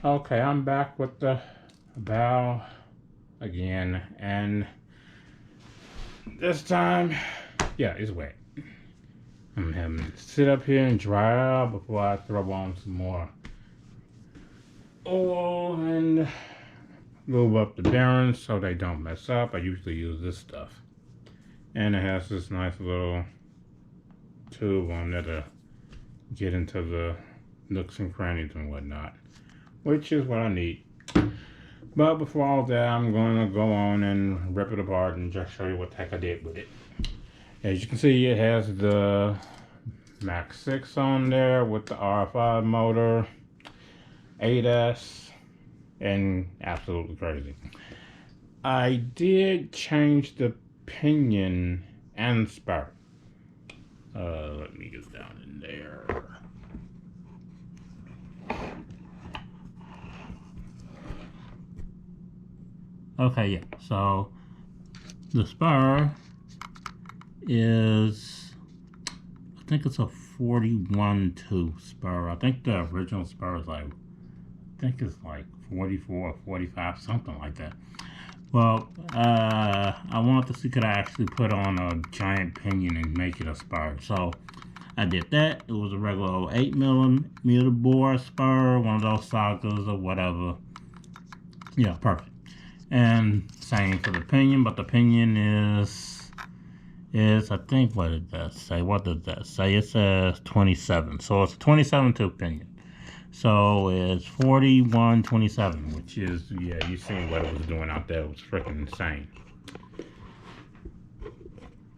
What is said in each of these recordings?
Okay, I'm back with the bow again, and this time, yeah, it's wet. I'm having to sit up here and dry out before I throw on some more oil and lube up the bearings so they don't mess up. I usually use this stuff, and it has this nice little tube on there to get into the nooks and crannies and whatnot, which is what I need. But before all that, I'm going to go on and rip it apart and just show you what the heck I did with it. As you can see, it has the Max 6 on there with the R5 motor, 8S, and absolutely crazy. I did change the pinion and spur. Let me get down in there. Okay, yeah, so the spur is, I think it's a 41.2 spur. I think the original spur is like, I think it's like 44 or 45, something like that. Well, I wanted to see could I actually put on a giant pinion and make it a spur. So I did that. It was a regular 8mm bore spur, one of those sagas or whatever. Yeah, perfect. And same for the pinion, but the pinion is I think, what did that say? What does that say? It says 27. So it's a 27.2 pinion. So it's 41.27, which is, yeah, you seen what it was doing out there. It was freaking insane.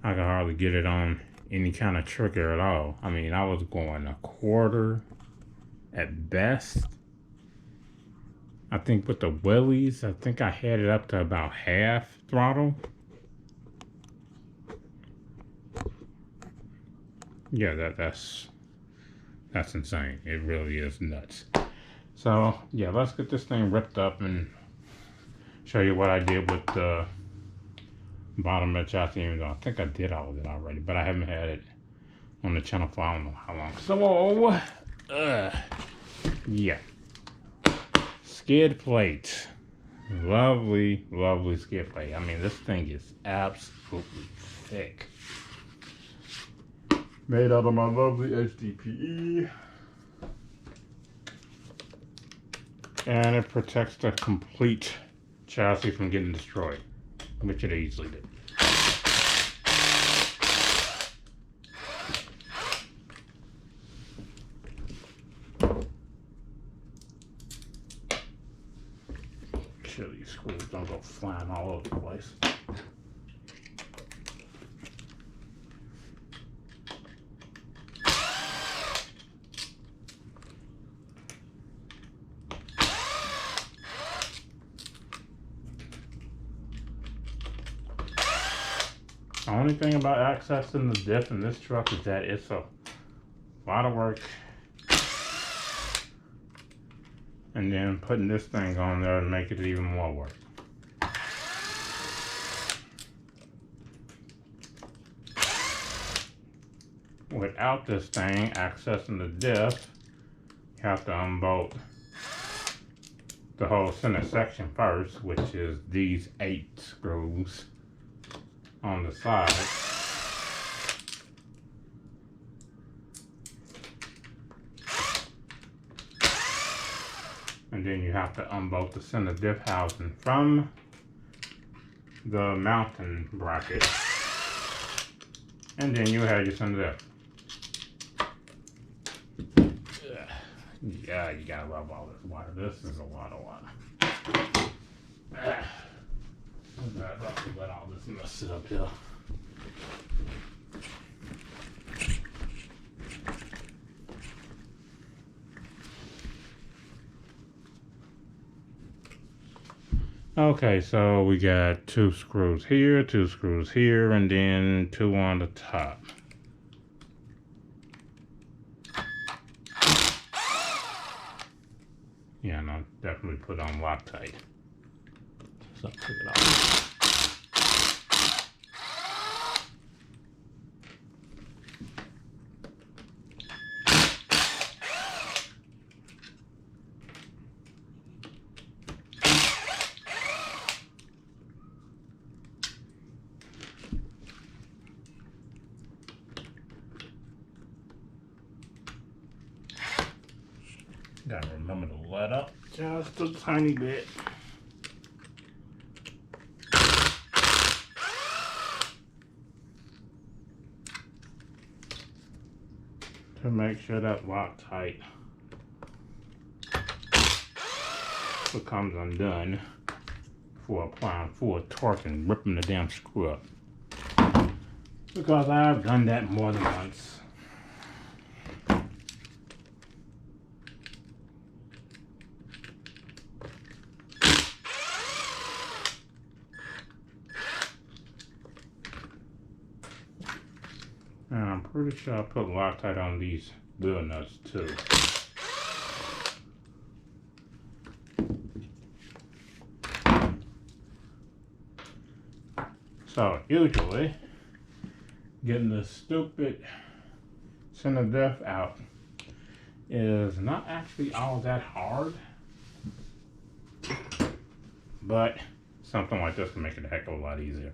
I could hardly get it on any kind of trigger at all. I mean, I was going a quarter at best. I think with the wheelies, I think I had it up to about half throttle. Yeah, that's insane. It really is nuts. So yeah, let's get this thing ripped up and show you what I did with the bottom of the chassis. Even though I think I did all of it already, but I haven't had it on the channel for I don't know how long. So yeah, skid plate, lovely skid plate. I mean, this thing is absolutely thick. Made out of my lovely HDPE. And it protects the complete chassis from getting destroyed, which it easily did. Make sure these screws don't go flying all over the place. The only thing about accessing the diff in this truck is that it's a lot of work. And then putting this thing on there to make it even more work. Without this thing accessing the diff, you have to unbolt the whole center section first, which is these 8 screws on the side. And then you have to unbolt the center diff housing from the mounting bracket. And then you have your center diff. Yeah, you gotta rub all this water. This is a lot of water. I'm about to let all this mess sit up here. Okay, so we got 2 screws here, 2 screws here, and then 2 on the top. Yeah, no, definitely put on Loctite. So take it off. Gotta remember to let up just a tiny bit. To make sure that Loctite becomes undone before applying full torque and ripping the damn screw up. Because I've done that more than once. And I'm pretty sure I put Loctite on these wheel nuts too. So usually, getting the stupid Cen Diff out is not actually all that hard, but something like this can make it a heck of a lot easier.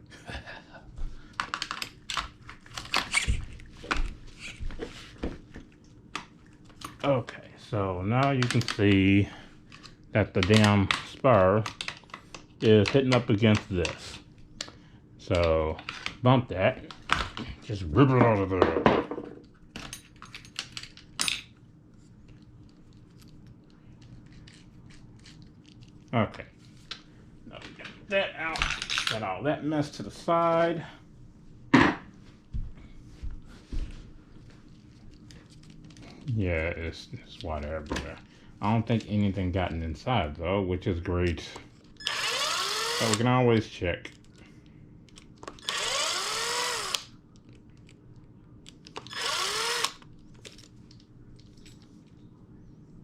Okay, so now you can see that the damn spur is hitting up against this. So bump that, just rip it out of there. Okay, now we got that out, got all that mess to the side. Yeah, it's water everywhere. I don't think anything gotten inside though, which is great. But we can always check.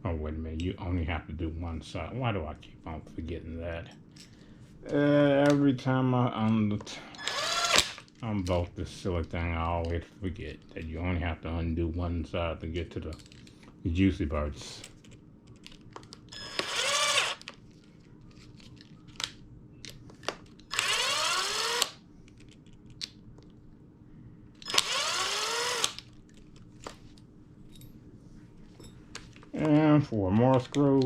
Oh, wait a minute, you only have to do one side. Why do I keep on forgetting that? Every time I unbolt this silly thing, I always forget that you only have to undo one side to get to the juicy parts. And 4 more screws.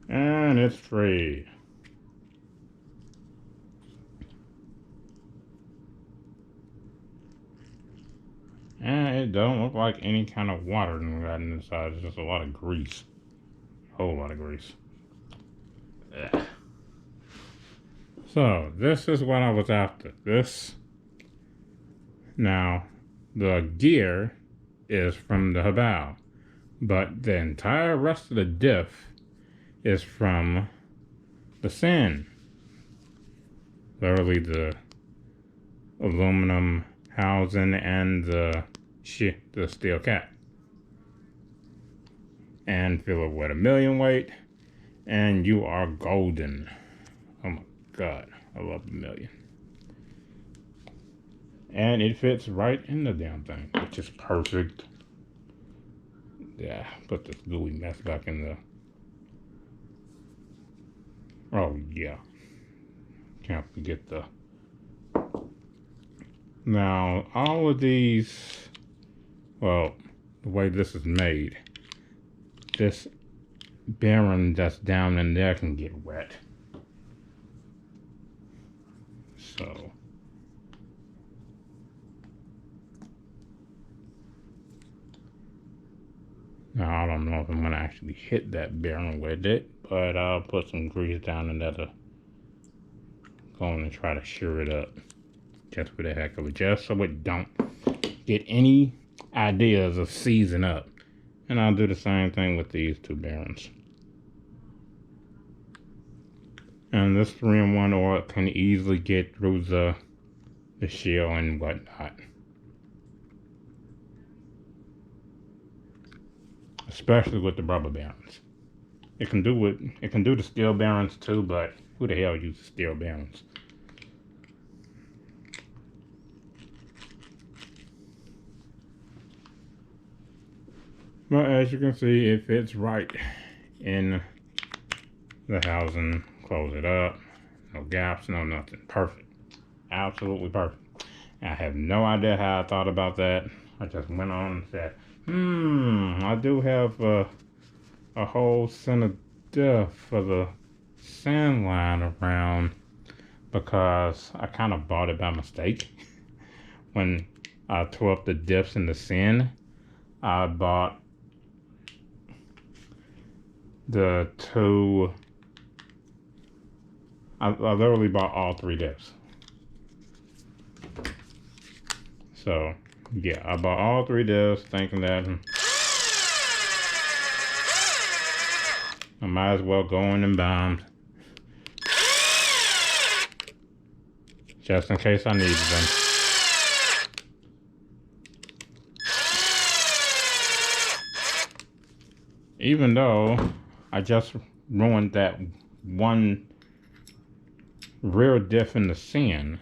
And it's free. And it don't look like any kind of water got inside. It's just a lot of grease. A whole lot of grease. Ugh. So, this is what I was after. This. Now, the gear is from the Hobao. But the entire rest of the diff is from the Cen. Literally the aluminum housing and the steel cap. And fill it with 1,000,000 weight, and you are golden. Oh my god, I love 1,000,000. And it fits right in the damn thing, which is perfect. Yeah, put this gooey mess back in the... Oh yeah. Can't forget the... Now, all of these... Well, the way this is made, this bearing that's down in there can get wet. So... Now, I don't know if I'm going to actually hit that bearing with it, but I'll put some grease down in there to go on and try to sure it up. Just for the heck of it, just so it don't get any ideas of seizing up. And I'll do the same thing with these 2 bearings. And this 3-in-1 oil can easily get through the shell and whatnot. Especially with the rubber bearings. It can do the steel bearings too, but who the hell uses steel bearings? But as you can see, it fits right in the housing. Close it up. No gaps, no nothing. Perfect. Absolutely perfect. I have no idea how I thought about that. I just went on and said, I do have a whole set of Diff for the sand line around, because I kind of bought it by mistake. When I tore up the Diffs in the sand, I bought the two, I literally bought all 3 Diffs. So yeah, I bought all 3 Diffs thinking that I might as well go in and buy them just in case I needed them. Even though I just ruined that one rear Diff in the sand,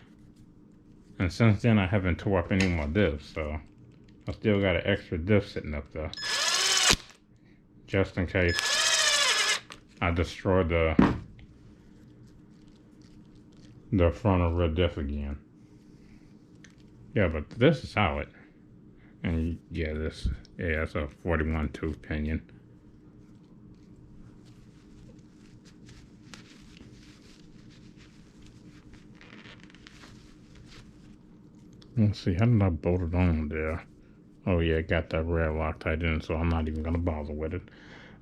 and since then I haven't tore up any more Diffs, so I still got an extra Diff sitting up there just in case I destroy the front or rear Diff again. Yeah, but this is solid. And yeah, it's a 41-tooth pinion. Let's see, how did I bolt it on there? Oh yeah, got that rear Loctite in, so I'm not even gonna bother with it.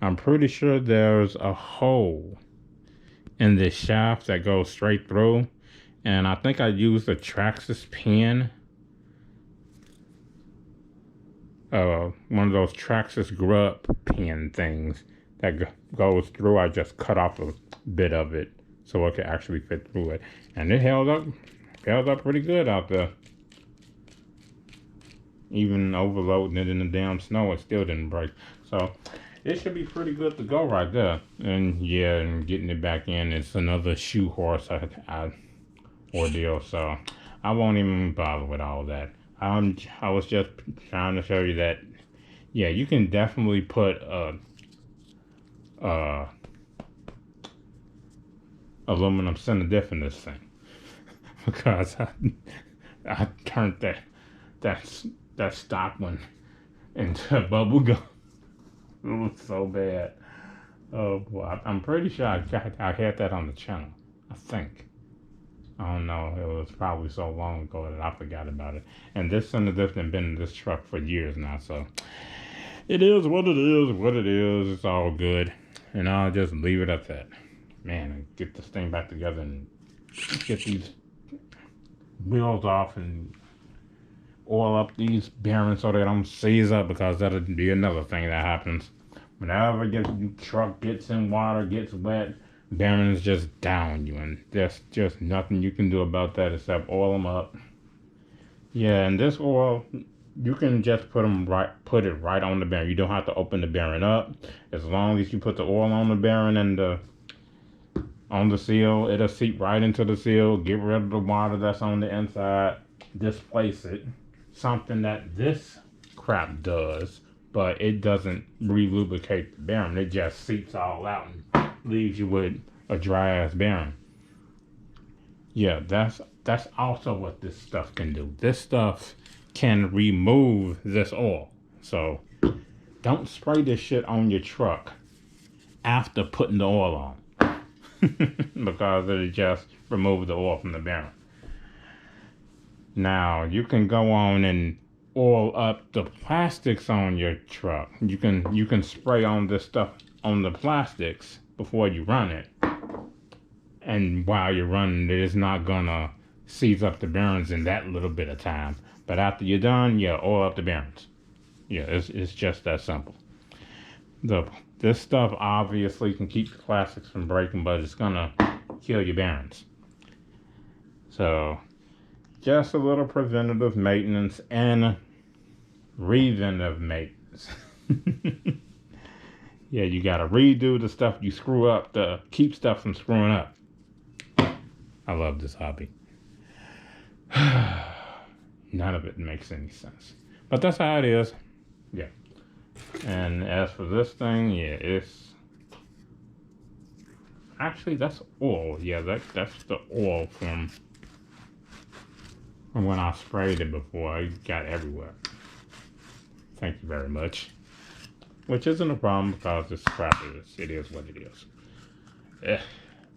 I'm pretty sure there's a hole in this shaft that goes straight through, and I think I used a Traxxas pin, one of those Traxxas grub pin things that goes through. I just cut off a bit of it so it could actually fit through it, and it held up pretty good out there. Even overloading it in the damn snow, it still didn't break. So it should be pretty good to go right there. And yeah, and getting it back in, it's another shoe horse ordeal. So I won't even bother with all that. I was just trying to show you that, yeah, you can definitely put aluminum center diff in this thing, because I turned that stock one into bubble gum. It was so bad. Oh boy, I'm pretty sure I had that on the channel. I think. I don't know. It was probably so long ago that I forgot about it. And this center diff has been in this truck for years now, so it is what it is. What it is, it's all good, and I'll just leave it at that. Man, and get this thing back together and get these wheels off and oil up these bearings so they don't seize up, because that'll be another thing that happens. Whenever your truck gets in water, gets wet, bearings just down you, and there's just nothing you can do about that except oil them up. Yeah, and this oil, you can just put it right on the bearing. You don't have to open the bearing up. As long as you put the oil on the bearing and on the seal, it'll seep right into the seal, get rid of the water that's on the inside, displace it. Something that this crap does, but it doesn't re-lubricate the bearing. It just seeps all out and leaves you with a dry ass bearing. Yeah, that's also what this stuff can do. This stuff can remove this oil. So don't spray this shit on your truck after putting the oil on, because it'll just remove the oil from the bearing. Now you can go on and oil up the plastics on your truck. You can spray on this stuff on the plastics before you run it, and while you're running it, it's not gonna seize up the bearings in that little bit of time. But after you're done, yeah, oil up the bearings. Yeah, it's just that simple. This stuff obviously can keep the plastics from breaking, but it's gonna kill your bearings. So just a little preventative maintenance and preventive maintenance. Yeah, you gotta redo the stuff you screw up to keep stuff from screwing up. I love this hobby. None of it makes any sense, but that's how it is. Yeah. And as for this thing, yeah, it's actually that's oil. Yeah, that's the oil from when I sprayed it before. It got everywhere. Thank you very much. Which isn't a problem because this crap it is what it is. Eh,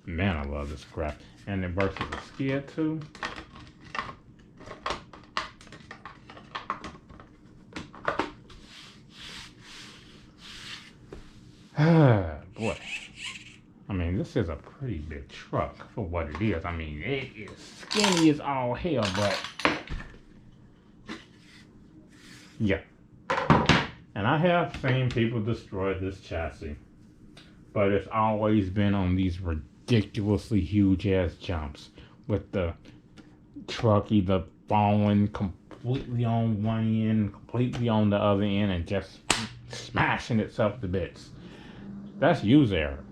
man, I love this crap. And it works as a skid too. Boy. I mean, this is a pretty big truck for what it is. I mean, it is skinny as all hell, but yeah. And I have seen people destroy this chassis, but it's always been on these ridiculously huge ass jumps with the truck either falling completely on one end, completely on the other end, and just smashing itself to bits. That's user error.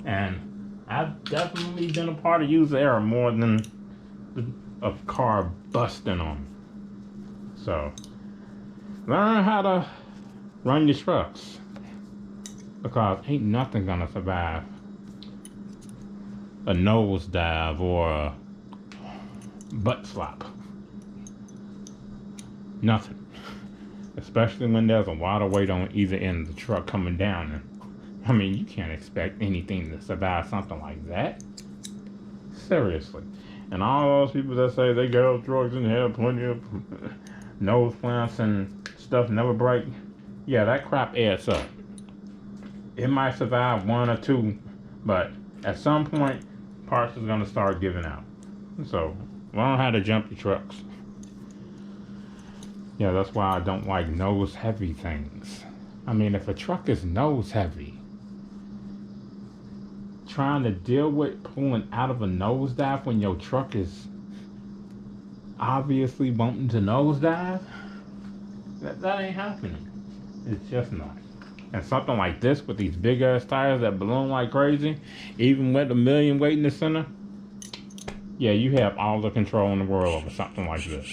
And I've definitely been a part of user error more than a car busting on me. So, learn how to run your trucks. Because ain't nothing gonna survive a nosedive or a butt slap. Nothing. Especially when there's a lot of weight on either end of the truck coming down. And, I mean, you can't expect anything to survive something like that. Seriously. And all those people that say they go trucks and have plenty of nose plants and stuff never break. Yeah, that crap adds up. It might survive one or two, but at some point, parts is gonna start giving out. So, learn how to jump your trucks. Yeah, that's why I don't like nose heavy things. I mean, if a truck is nose heavy, trying to deal with pulling out of a nosedive when your truck is obviously wanting to nosedive, that ain't happening. It's just not. And something like this with these big ass tires that balloon like crazy, even with a million weight in the center, yeah, you have all the control in the world over something like this.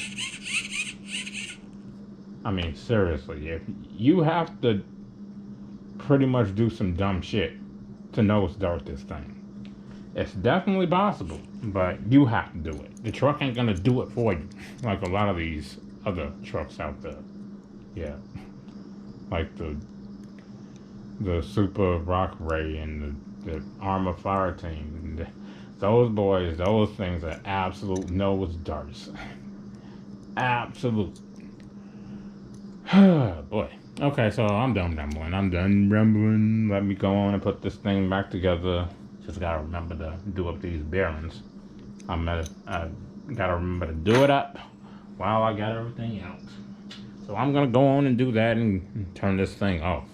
I mean, seriously, if you have to pretty much do some dumb shit to nose dart this thing. It's definitely possible, but you have to do it. The truck ain't gonna do it for you, like a lot of these other trucks out there. Yeah, like the Super Rock Ray and the Armor Fire Team. Those boys, those things are absolute nose darts. Absolute. Boy. Okay, so I'm done rambling. I'm done rambling. Let me go on and put this thing back together. Just gotta remember to do up these bearings. I gotta remember to do it up while I got everything else. So I'm gonna go on and do that and turn this thing off.